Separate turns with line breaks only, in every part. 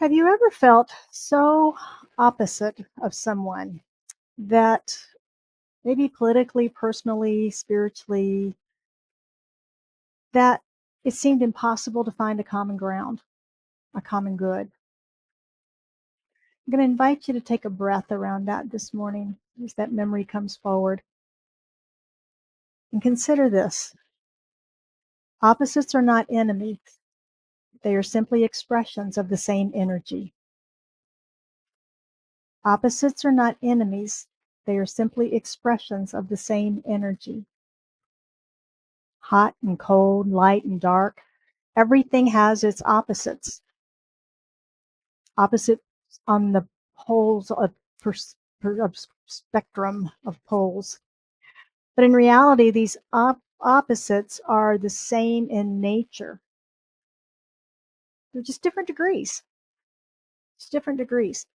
Have you ever felt so opposite of someone that maybe politically, personally, spiritually, that it seemed impossible to find a common ground, a common good? I'm going to invite you to take a breath around that this morning as that memory comes forward. And consider this: opposites are not enemies, they are simply expressions of the same energy. Opposites are not enemies, they are simply expressions of the same energy. Hot and cold, light and dark. Everything has its opposites. Opposites on the poles of spectrum of poles. But in reality, these opposites are the same in nature. They're just different degrees. It's different degrees.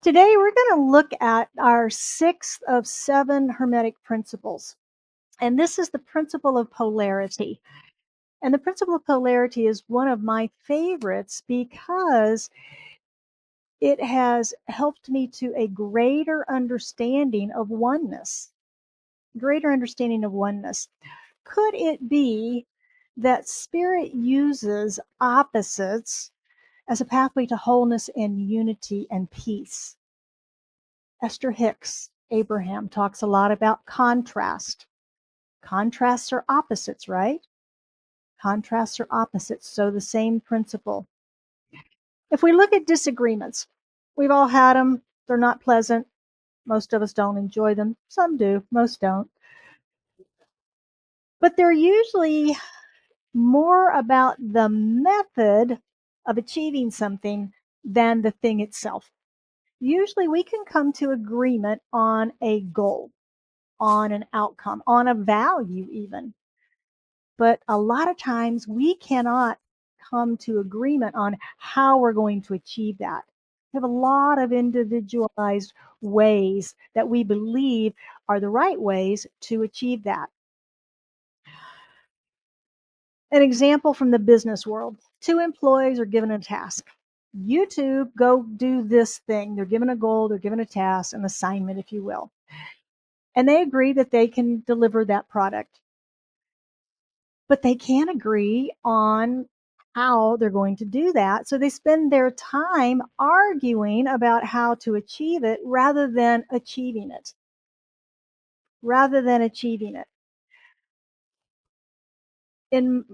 Today, we're going to look at our sixth of 7 Hermetic principles. And this is the principle of polarity. And the principle of polarity is one of my favorites because it has helped me to a greater understanding of oneness. Greater understanding of oneness. Could it be that Spirit uses opposites as a pathway to wholeness and unity and peace? Esther Hicks Abraham talks a lot about contrast. Contrasts are opposites, right? Contrasts are opposites, so the same principle. If we look at disagreements, we've all had them. They're not pleasant. Most of us don't enjoy them. Some do, most don't. But they're usually more about the method of achieving something than the thing itself. Usually we can come to agreement on a goal, on an outcome, on a value even. But a lot of times we cannot come to agreement on how we're going to achieve that. We have a lot of individualized ways that we believe are the right ways to achieve that. An example from the business world: 2 employees are given a task. You two go do this thing. They're given a goal, they're given a task, an assignment, if you will. And they agree that they can deliver that product. But they can't agree on how they're going to do that. So they spend their time arguing about how to achieve it rather than achieving it. Rather than achieving it. In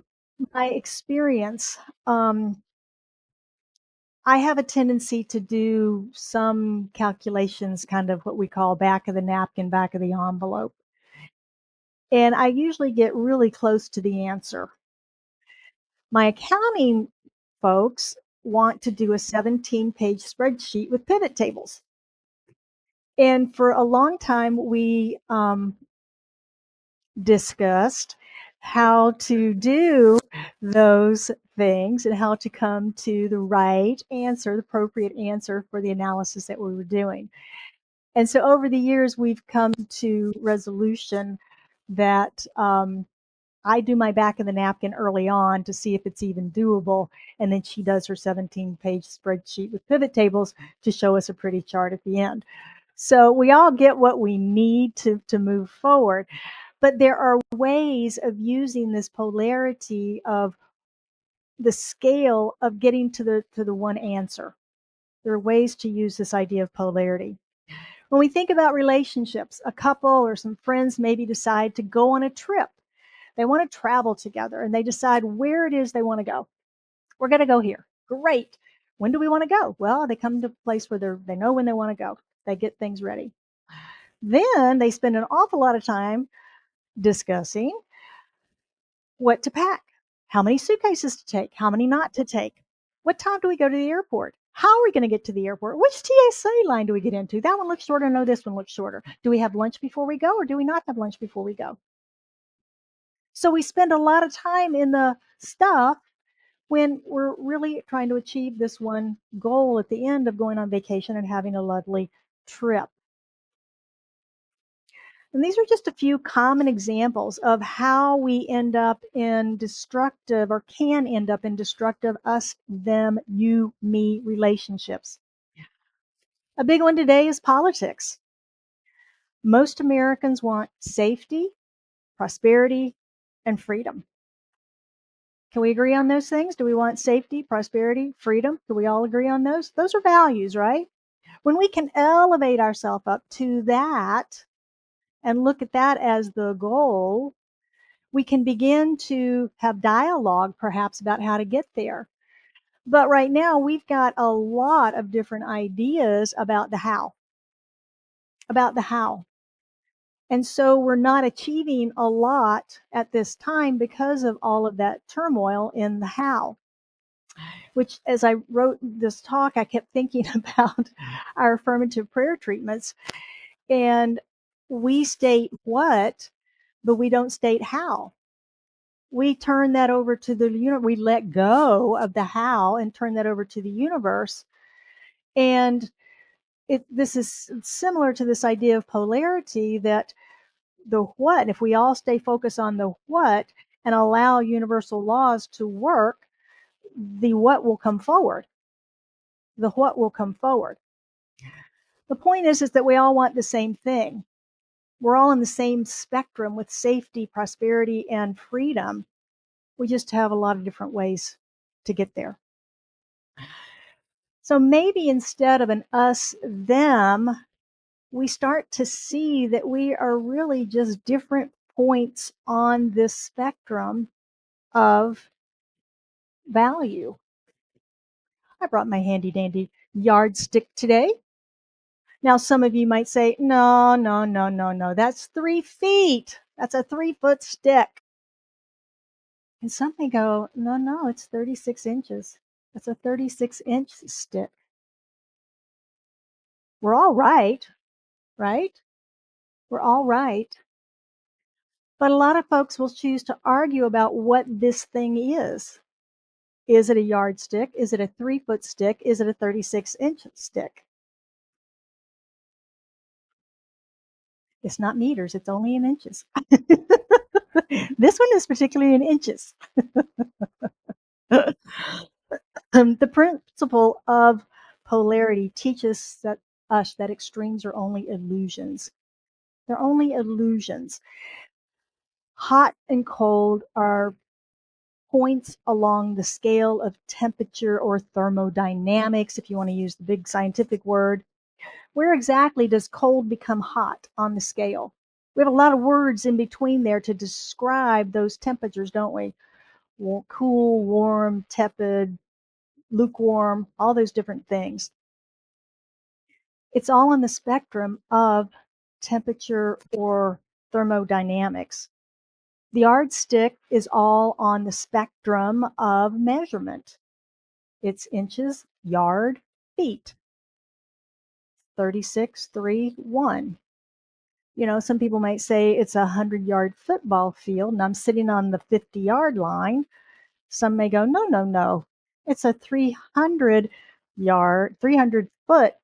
my experience, I have a tendency to do some calculations, kind of what we call back of the napkin, back of the envelope. And I usually get really close to the answer. My accounting folks want to do a 17-page spreadsheet with pivot tables. And for a long time, we discussed how to do those things and how to come to the right answer, the appropriate answer for the analysis that we were doing. And so over the years, we've come to resolution that I do my back of the napkin early on to see if it's even doable. And then she does her 17-page spreadsheet with pivot tables to show us a pretty chart at the end. So we all get what we need to move forward. But there are ways of using this polarity of the scale of getting to the one answer. There are ways to use this idea of polarity. When we think about relationships, a couple or some friends maybe decide to go on a trip. They want to travel together and they decide where it is they want to go. We're going to go here. Great. When do we want to go? Well, they come to a place where they know when they want to go. They get things ready. Then they spend an awful lot of time discussing what to pack, how many suitcases to take, how many not to take. What time do we go to the airport? How are we going to get to the airport? Which TSA line do we get into? That one looks shorter. No, this one looks shorter. Do we have lunch before we go or do we not have lunch before we go? So we spend a lot of time in the stuff when we're really trying to achieve this one goal at the end of going on vacation and having a lovely trip. And these are just a few common examples of how we end up in destructive or can end up in destructive us, them, you, me relationships. A big one today is politics. Most Americans want safety, prosperity, and freedom. Can we agree on those things? Do we want safety, prosperity, freedom? Do we all agree on those? Those are values, right? When we can elevate ourselves up to that and look at that as the goal, we can begin to have dialogue perhaps about how to get there. But right now, we've got a lot of different ideas about the how, about the how. And so we're not achieving a lot at this time because of all of that turmoil in the how, which as I wrote this talk, I kept thinking about our affirmative prayer treatments. And we state what, but we don't state how. We turn that over to the universe. We let go of the how and turn that over to the universe. And this is similar to this idea of polarity, that the what, if we all stay focused on the what and allow universal laws to work, the what will come forward. The what will come forward. The point is that we all want the same thing. We're all in the same spectrum with safety, prosperity, and freedom. We just have a lot of different ways to get there. So maybe instead of an us, them, we start to see that we are really just different points on this spectrum of value. I brought my handy dandy yardstick today. Now, some of you might say, no, no, no, no, no, that's 3 feet. That's a 3 foot stick. And some may go, no, no, it's 36 inches. That's a 36-inch stick. We're all right, right? We're all right. But a lot of folks will choose to argue about what this thing is. Is it a yardstick? Is it a 3 foot stick? Is it a 36-inch stick? It's not meters, it's only in inches. This one is particularly in inches. The principle of polarity teaches us that extremes are only illusions. They're only illusions. Hot and cold are points along the scale of temperature or thermodynamics, if you want to use the big scientific word. Where exactly does cold become hot on the scale? We have a lot of words in between there to describe those temperatures, don't we? Cool, warm, tepid, lukewarm, all those different things. It's all on the spectrum of temperature or thermodynamics. The yardstick is all on the spectrum of measurement. It's inches, yard, feet. 36, 3, 1. You know, some people might say it's a 100-yard football field and I'm sitting on the 50-yard line. Some may go, no, no, no. It's a 300-foot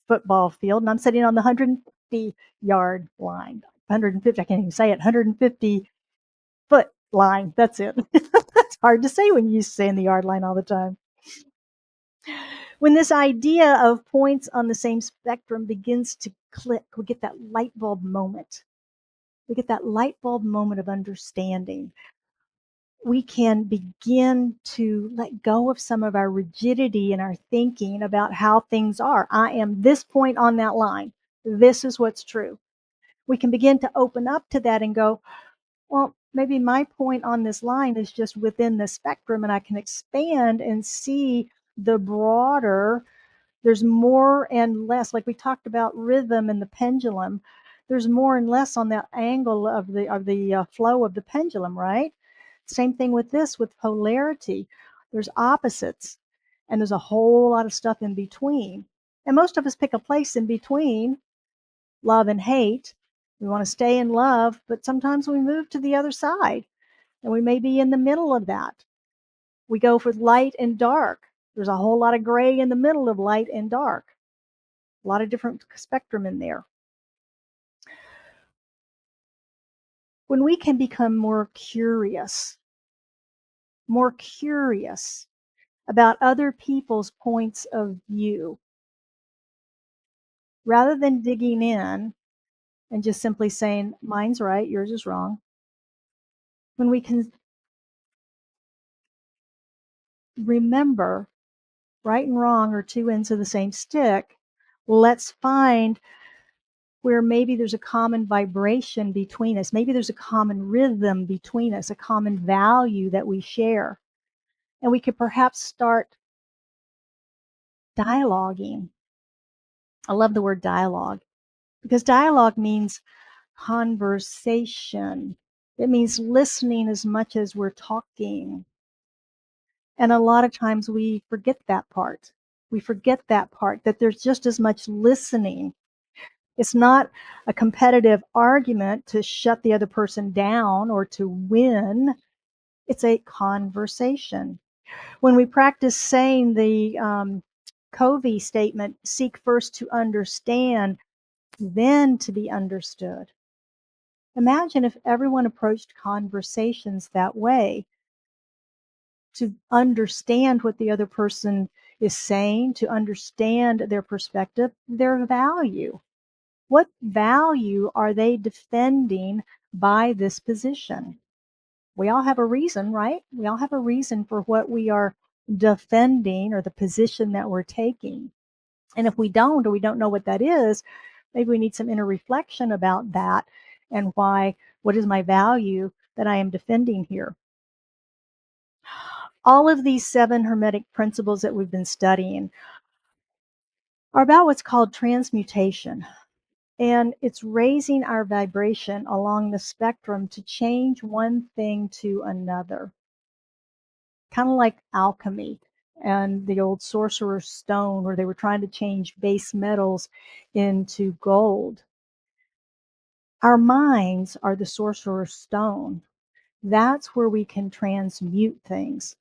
football field and I'm sitting on the 150-yard line. 150, I can't even say it, 150-foot line. That's it. That's hard to say when you say in the yard line all the time. When this idea of points on the same spectrum begins to click, we get that light bulb moment. We get that light bulb moment of understanding. We can begin to let go of some of our rigidity in our thinking about how things are. I am this point on that line. This is what's true. We can begin to open up to that and go, well, maybe my point on this line is just within the spectrum, and I can expand and see the broader. There's more and less, like we talked about rhythm and the pendulum. There's more and less on that angle of the flow of the pendulum, right? Same thing with this, with polarity. There's opposites, and there's a whole lot of stuff in between. And most of us pick a place in between love and hate. We want to stay in love, but sometimes we move to the other side, and we may be in the middle of that. We go for light and dark. There's a whole lot of gray in the middle of light and dark. A lot of different spectrum in there. When we can become more curious about other people's points of view, rather than digging in and just simply saying, mine's right, yours is wrong. When we can remember right and wrong are two ends of the same stick, let's find where maybe there's a common vibration between us. Maybe there's a common rhythm between us, a common value that we share. And we could perhaps start dialoguing. I love the word dialogue because dialogue means conversation. It means listening as much as we're talking. And a lot of times we forget that part. We forget that part, that there's just as much listening. It's not a competitive argument to shut the other person down or to win. It's a conversation. When we practice saying the Covey statement, seek first to understand, then to be understood. Imagine if everyone approached conversations that way, to understand what the other person is saying, to understand their perspective, their value. What value are they defending by this position? We all have a reason, right? We all have a reason for what we are defending or the position that we're taking. And if we don't, or we don't know what that is, maybe we need some inner reflection about that and why, what is my value that I am defending here? All of these 7 Hermetic principles that we've been studying are about what's called transmutation. And it's raising our vibration along the spectrum to change one thing to another. Kind of like alchemy and the old sorcerer's stone, where they were trying to change base metals into gold. Our minds are the sorcerer's stone. That's where we can transmute things.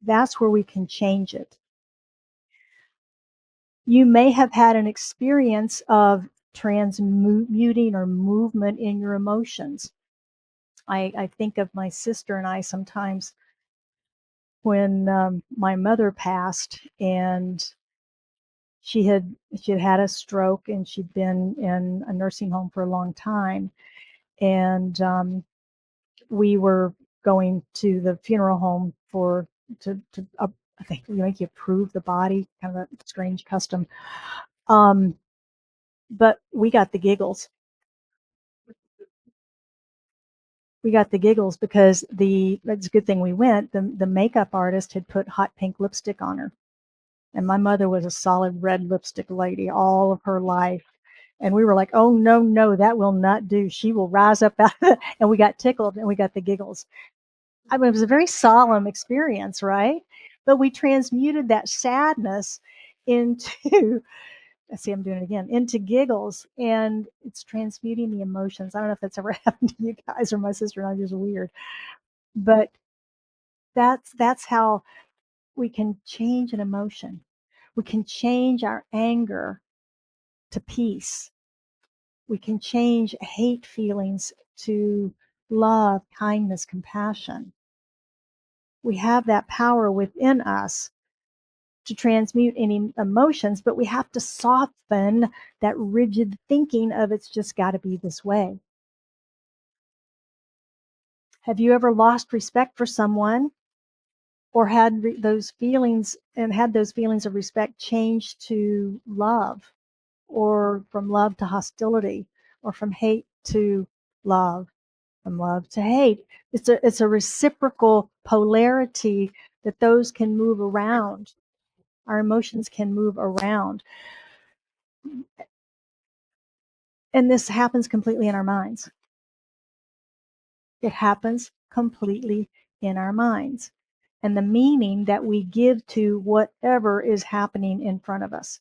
That's where we can change it. You may have had an experience of transmuting or movement in your emotions. I think of my sister and I sometimes when my mother passed, and she had had a stroke, and she'd been in a nursing home for a long time, and we were going to the funeral home for to I think we make you prove the body, kind of a strange custom. Um, but we got the giggles. We got the giggles because it's a good thing we went. The makeup artist had put hot pink lipstick on her. And my mother was a solid red lipstick lady all of her life. And we were like, oh, no, no, that will not do. She will rise up out of it. And we got tickled and we got the giggles. I mean, it was a very solemn experience, right? But we transmuted that sadness into, I see I'm doing it again, into giggles. And it's transmuting the emotions. I don't know if that's ever happened to you guys or my sister and I, just weird. But that's how we can change an emotion. We can change our anger to peace. We can change hate feelings to love, kindness, compassion. We have that power within us to transmute any emotions, but we have to soften that rigid thinking of it's just got to be this way. Have you ever lost respect for someone or had those feelings and had those feelings of respect changed to love, or from love to hostility, or from hate to love, from love to hate? It's a reciprocal polarity that those can move around. Our emotions can move around. And this happens completely in our minds. It happens completely in our minds. And the meaning that we give to whatever is happening in front of us.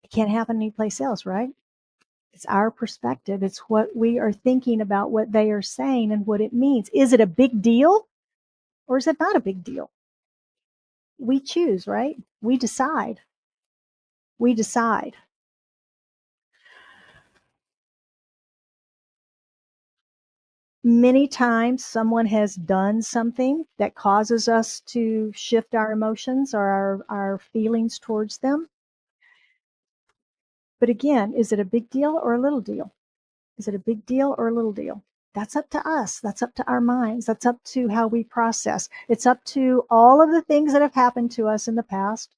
It can't happen anyplace else, right? It's our perspective. It's what we are thinking about what they are saying and what it means. Is it a big deal or is it not a big deal? We choose, right? We decide. We decide. Many times someone has done something that causes us to shift our emotions or our feelings towards them. But again, is it a big deal or a little deal? Is it a big deal or a little deal? That's up to us. That's up to our minds. That's up to how we process. It's up to all of the things that have happened to us in the past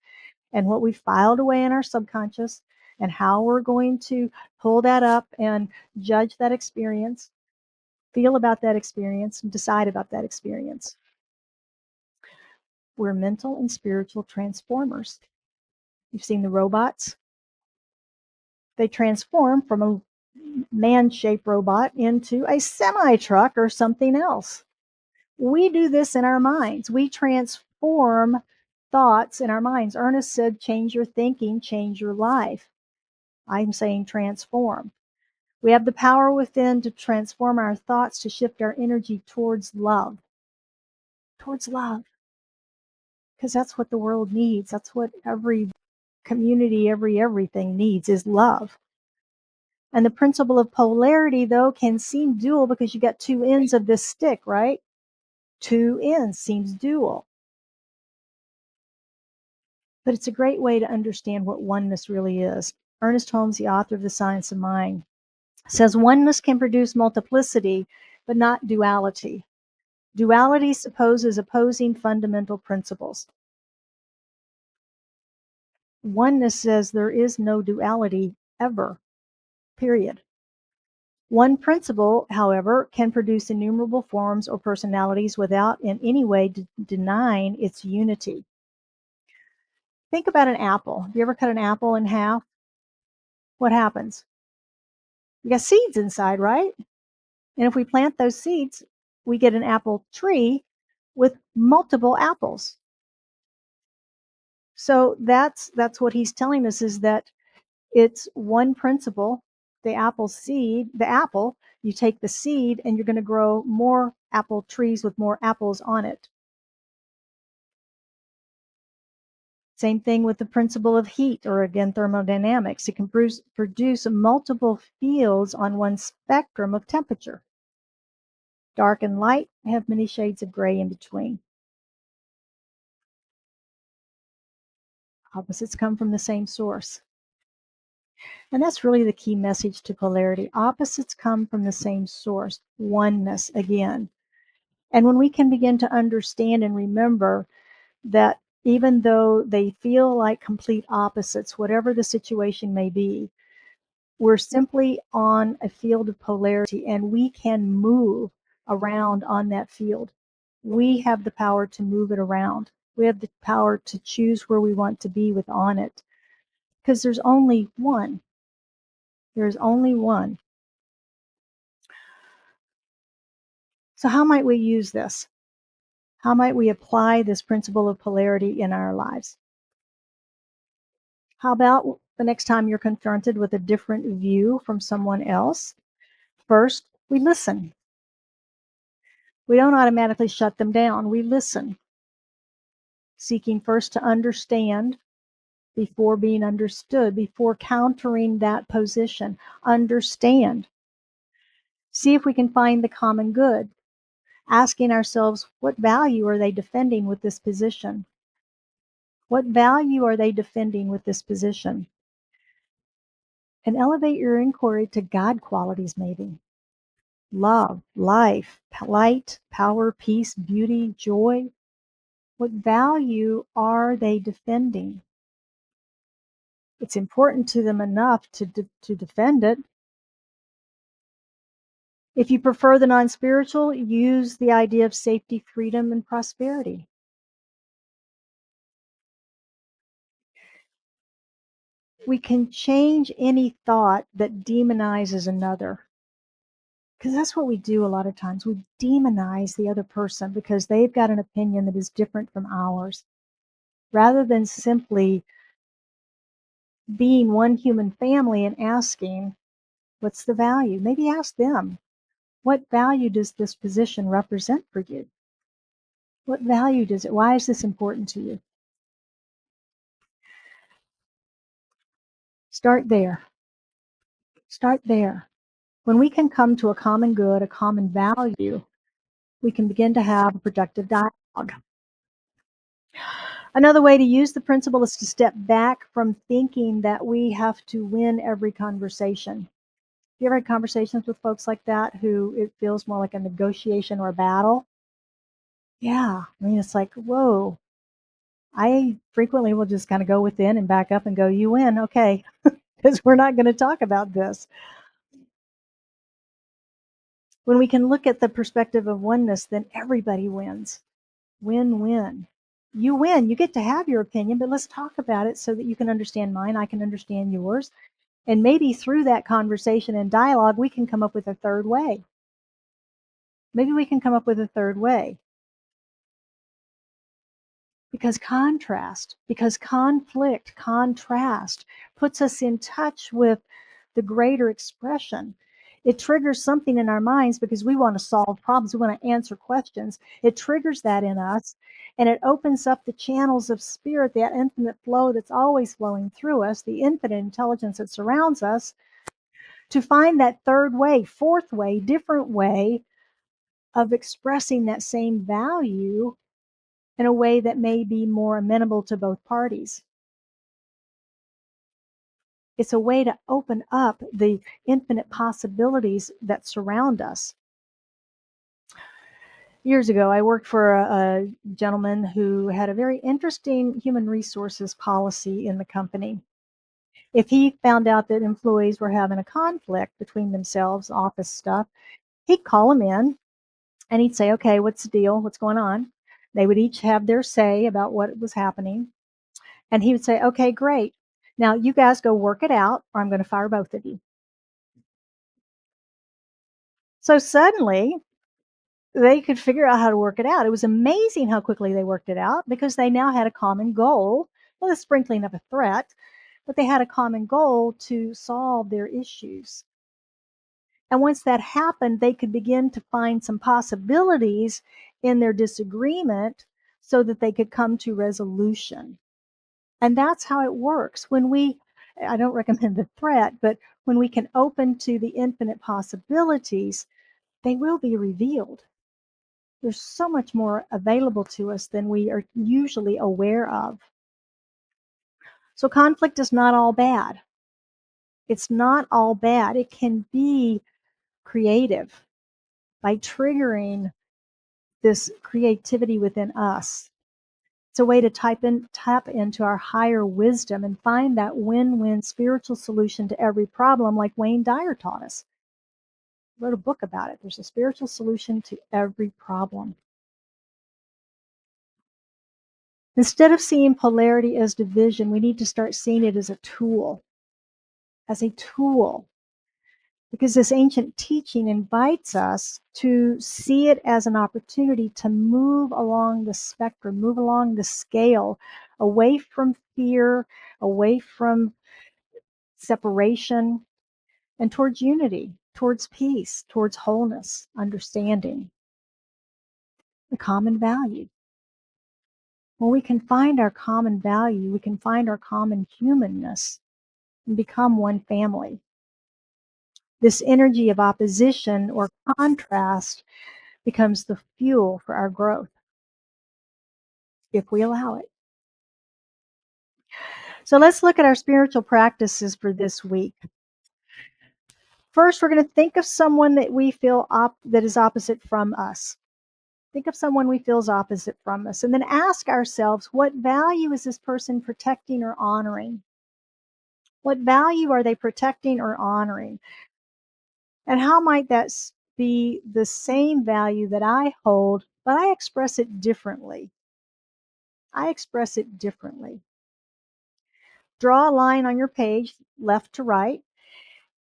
and what we filed away in our subconscious and how we're going to pull that up and judge that experience, feel about that experience, and decide about that experience. We're mental and spiritual transformers. You've seen the robots. They transform from a man-shaped robot into a semi-truck or something else. We do this in our minds. We transform thoughts in our minds. Ernest said, change your thinking, change your life. I'm saying transform. We have the power within to transform our thoughts, to shift our energy towards love, because that's what the world needs. That's what every community, everything needs is love. And the principle of polarity, though, can seem dual because you got two ends of this stick, right? Two ends seems dual. But it's a great way to understand what oneness really is. Ernest Holmes, the author of The Science of Mind, says oneness can produce multiplicity, but not duality. Duality supposes opposing fundamental principles. Oneness says there is no duality ever, period. One principle, however, can produce innumerable forms or personalities without in any way denying its unity. Think about an apple. Have you ever cut an apple in half? What happens? You got seeds inside, right? And if we plant those seeds, we get an apple tree with multiple apples. So that's what he's telling us, is that it's one principle, the apple seed, the apple, you take the seed and you're going to grow more apple trees with more apples on it. Same thing with the principle of heat, or again, thermodynamics. It can produce multiple fields on one spectrum of temperature. Dark and light have many shades of gray in between. Opposites come from the same source. And that's really the key message to polarity. Opposites come from the same source, oneness again. And when we can begin to understand and remember that even though they feel like complete opposites, whatever the situation may be, we're simply on a field of polarity and we can move around on that field. We have the power to move it around. We have the power to choose where we want to be with on it, because there's only one. There's only one. So how might we use this? How might we apply this principle of polarity in our lives? How about the next time you're confronted with a different view from someone else? First, we listen. We don't automatically shut them down. We listen, seeking first to understand before being understood, before countering that position. Understand. See if we can find the common good. Asking ourselves, what value are they defending with this position? What value are they defending with this position? And elevate your inquiry to God qualities, maybe. Love, life, light, power, peace, beauty, joy. What value are they defending? It's important to them enough to defend it. If you prefer the non-spiritual, use the idea of safety, freedom, and prosperity. We can change any thought that demonizes another, because that's what we do a lot of times. We demonize the other person because they've got an opinion that is different from ours, rather than simply being one human family and asking, what's the value? Maybe ask them, what value does this position represent for you? What value does it? Why is this important to you? Start there. Start there. When we can come to a common good, a common value, we can begin to have a productive dialogue. Another way to use the principle is to step back from thinking that we have to win every conversation. You ever had conversations with folks like that who it feels more like a negotiation or a battle? Yeah. I mean, it's like, whoa. I frequently will just kind of go within and back up and go, you win. Okay. Because we're not going to talk about this. When we can look at the perspective of oneness, then everybody wins. Win win. You win. You get to have your opinion, but let's talk about it so that you can understand mine. I can understand yours. And maybe through that conversation and dialogue, we can come up with a third way. Maybe we can come up with a third way. Because conflict, contrast puts us in touch with the greater expression. It triggers something in our minds because we want to solve problems, we want to answer questions. It triggers that in us, and it opens up the channels of spirit, that infinite flow that's always flowing through us, the infinite intelligence that surrounds us, to find that third way, fourth way, different way of expressing that same value in a way that may be more amenable to both parties. It's a way to open up the infinite possibilities that surround us. Years ago, I worked for a gentleman who had a very interesting human resources policy in the company. If he found out that employees were having a conflict between themselves, office stuff, he'd call them in and he'd say, okay, what's the deal? What's going on? They would each have their say about what was happening. And he would say, okay, great. Now you guys go work it out, or I'm going to fire both of you. So suddenly they could figure out how to work it out. It was amazing how quickly they worked it out because they now had a common goal, with a sprinkling of a threat, but they had a common goal to solve their issues. And once that happened, they could begin to find some possibilities in their disagreement so that they could come to resolution. And that's how it works. I don't recommend the threat, but when we can open to the infinite possibilities, they will be revealed. There's so much more available to us than we are usually aware of. So conflict is not all bad. It's not all bad. It can be creative by triggering this creativity within us. It's a way to tap into our higher wisdom and find that win-win spiritual solution to every problem, like Wayne Dyer taught us. He wrote a book about it. There's a spiritual solution to every problem. Instead of seeing polarity as division, we need to start seeing it as a tool, because this ancient teaching invites us to see it as an opportunity to move along the spectrum, move along the scale, away from fear, away from separation, and towards unity, towards peace, towards wholeness, understanding, the common value. When we can find our common value, we can find our common humanness and become one family. This energy of opposition or contrast becomes the fuel for our growth if we allow it. So let's look at our spiritual practices for this week. First, we're going to think of someone that we feel that is opposite from us. Think of someone we feel is opposite from us, and then ask ourselves, what value is this person protecting or honoring? What value are they protecting or honoring? And how might that be the same value that I hold, but I express it differently? I express it differently. Draw a line on your page, left to right,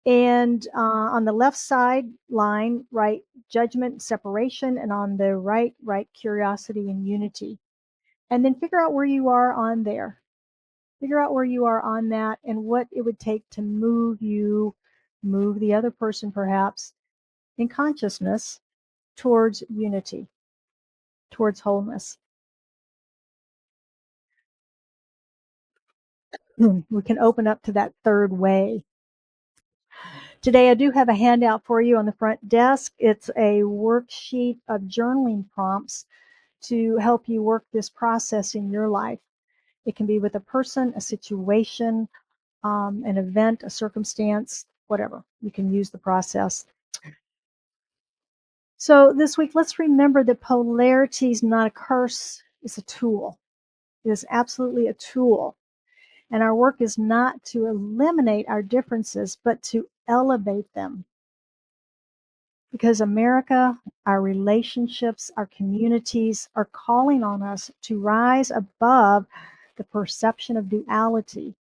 and on the left side line, write judgment, separation, and on the right, write curiosity and unity. And then figure out where you are on there. Figure out where you are on that and what it would take to move the other person perhaps, in consciousness towards unity, towards wholeness. We can open up to that third way. Today I do have a handout for you on the front desk. It's a worksheet of journaling prompts to help you work this process in your life. It can be with a person, a situation, an event, a circumstance, whatever. You can use the process. So this week, let's remember that polarity is not a curse, it's a tool. It is absolutely a tool. And our work is not to eliminate our differences, but to elevate them. Because America, our relationships, our communities are calling on us to rise above the perception of duality.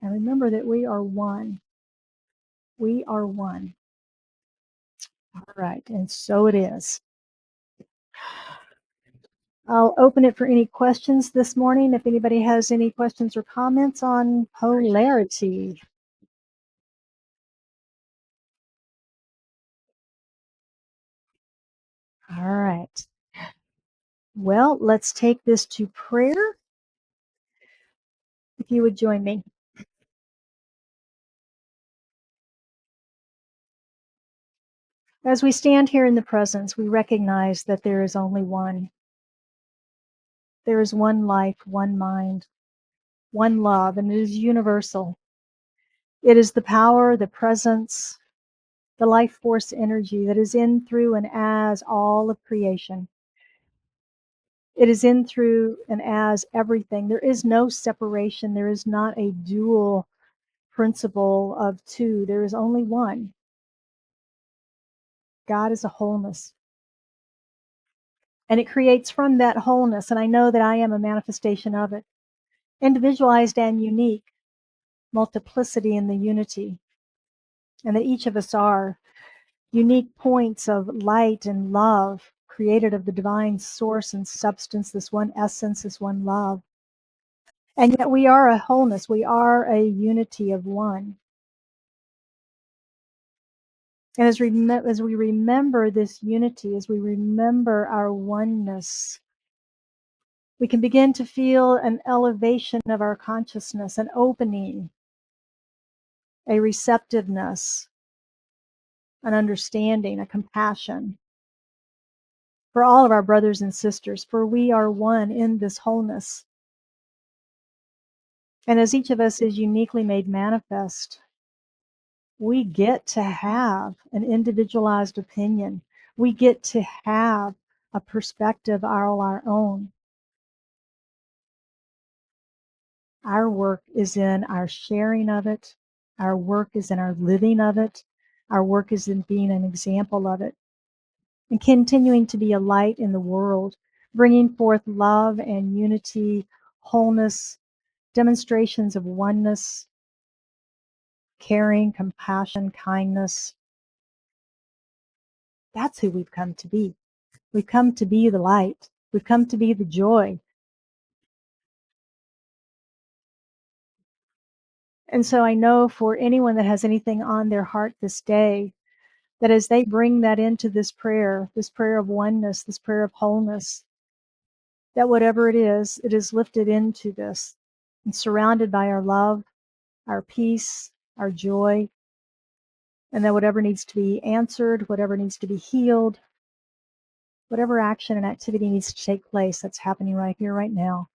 And remember that we are one. We are one. All right, and so it is. I'll open it for any questions this morning. If anybody has any questions or comments on polarity. All right. Well, let's take this to prayer. If you would join me. As we stand here in the presence, we recognize that there is only one. There is one life, one mind, one love, and it is universal. It is the power, the presence, the life force energy that is in, through, and as all of creation. It is in, through, and as everything. There is no separation. There is not a dual principle of two. There is only one. God is a wholeness. And it creates from that wholeness, and I know that I am a manifestation of it, individualized and unique, multiplicity in the unity, and that each of us are unique points of light and love, created of the divine source and substance, this one essence, this one love. And yet we are a wholeness, we are a unity of one. And as we remember this unity, as we remember our oneness, we can begin to feel an elevation of our consciousness, an opening, a receptiveness, an understanding, a compassion for all of our brothers and sisters, for we are one in this wholeness. And as each of us is uniquely made manifest, we get to have an individualized opinion. We get to have a perspective all our own. Our work is in our sharing of it. Our work is in our living of it. Our work is in being an example of it and continuing to be a light in the world, bringing forth love and unity, wholeness, demonstrations of oneness, caring, compassion, kindness. That's who we've come to be. We've come to be the light. We've come to be the joy. And so I know for anyone that has anything on their heart this day, that as they bring that into this prayer of oneness, this prayer of wholeness, that whatever it is lifted into this and surrounded by our love, our peace, our joy, and that whatever needs to be answered, whatever needs to be healed, whatever action and activity needs to take place, that's happening right here, right now.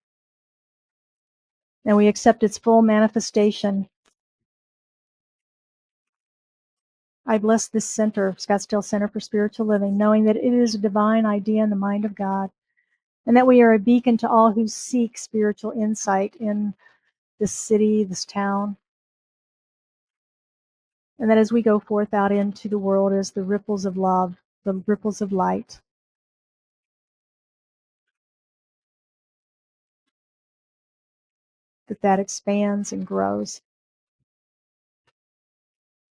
And we accept its full manifestation. I bless this center, Scottsdale Center for Spiritual Living, knowing that it is a divine idea in the mind of God, and that we are a beacon to all who seek spiritual insight in this city, this town, and that as we go forth out into the world as the ripples of love, the ripples of light, that expands and grows.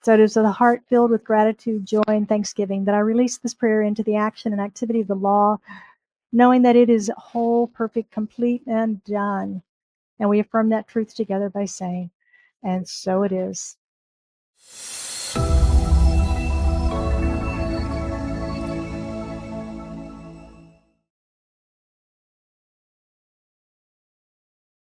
So it is with a heart filled with gratitude, joy, and thanksgiving that I release this prayer into the action and activity of the law, knowing that it is whole, perfect, complete, and done. And we affirm that truth together by saying, and so it is.